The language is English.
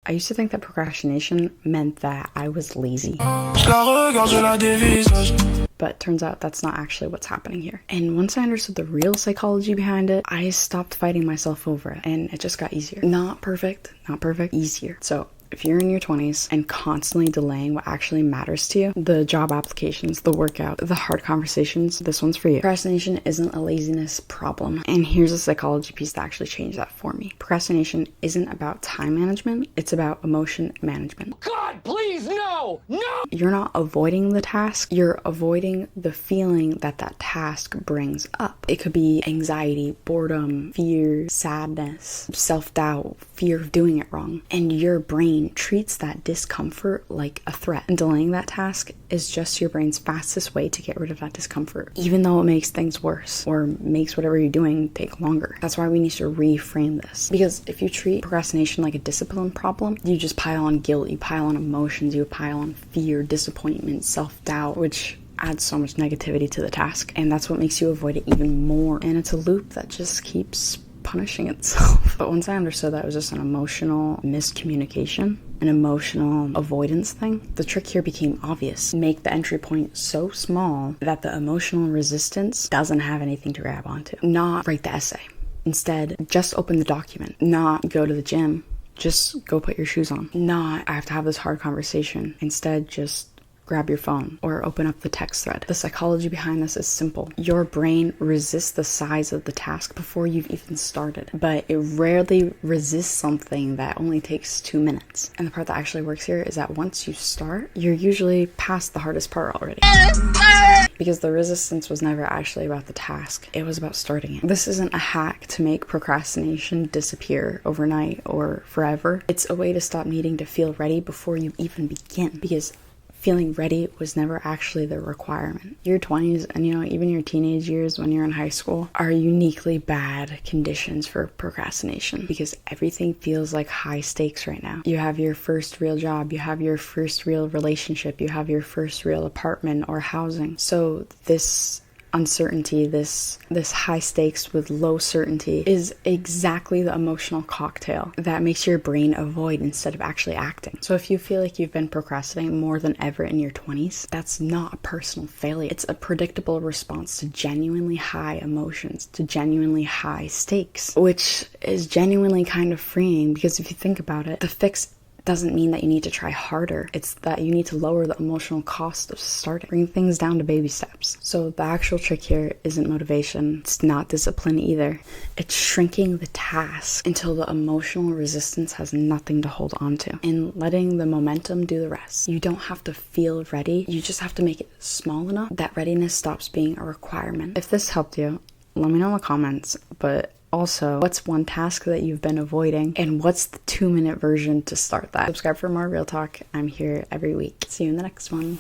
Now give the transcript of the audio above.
I used to think that procrastination meant that I was lazy. But turns out that's not actually what's happening here. And once I understood the real psychology behind it, I stopped fighting myself over it, and it just got easier. Not perfect, easier. So if you're in your 20s and constantly delaying what actually matters to you, the job applications, the workout, the hard conversations, this one's for you. Procrastination isn't a laziness problem. And here's a psychology piece that actually changed that for me. Procrastination isn't about time management, it's about emotion management. God, please, no! No! You're not avoiding the task, you're avoiding the feeling that that task brings up. It could be anxiety, boredom, fear, sadness, self-doubt, fear of doing it wrong. And your brain treats that discomfort like a threat. And delaying that task is just your brain's fastest way to get rid of that discomfort, even though it makes things worse or makes whatever you're doing take longer. That's why we need to reframe this. Because if you treat procrastination like a discipline problem, you just pile on guilt, you pile on emotions, you pile on fear, disappointment, self-doubt, which adds so much negativity to the task. And that's what makes you avoid it even more. And it's a loop that just keeps punishing itself. But once I understood that it was just an emotional miscommunication, an emotional avoidance thing, the trick here became obvious. Make the entry point so small that the emotional resistance doesn't have anything to grab onto. Not write the essay. Instead, just open the document. Not go to the gym. Just go put your shoes on. Not, I have to have this hard conversation. Instead, just grab your phone or open up the text thread. The psychology behind this is simple. Your brain resists the size of the task before you've even started, but it rarely resists something that only takes 2 minutes. And the part that actually works here is that once you start, you're usually past the hardest part already. Because the resistance was never actually about the task, it was about starting it. This isn't a hack to make procrastination disappear overnight or forever. It's a way to stop needing to feel ready before you even begin, because feeling ready was never actually the requirement. Your 20s and even your teenage years when you're in high school are uniquely bad conditions for procrastination because everything feels like high stakes right now. You have your first real job, you have your first real relationship, you have your first real apartment or housing. So this uncertainty, this high stakes with low certainty is exactly the emotional cocktail that makes your brain avoid instead of actually acting. So if you feel like you've been procrastinating more than ever in your 20s, that's not a personal failure. It's a predictable response to genuinely high emotions, to genuinely high stakes, which is genuinely kind of freeing because if you think about it, the fix doesn't mean that you need to try harder. It's that you need to lower the emotional cost of starting. Bring things down to baby steps. So the actual trick here isn't motivation. It's not discipline either. It's shrinking the task until the emotional resistance has nothing to hold on to and letting the momentum do the rest. You don't have to feel ready. You just have to make it small enough that readiness stops being a requirement. If this helped you, let me know in the comments, but also, what's one task that you've been avoiding? And what's the 2-minute version to start that? Subscribe for more real talk. I'm here every week. See you in the next one.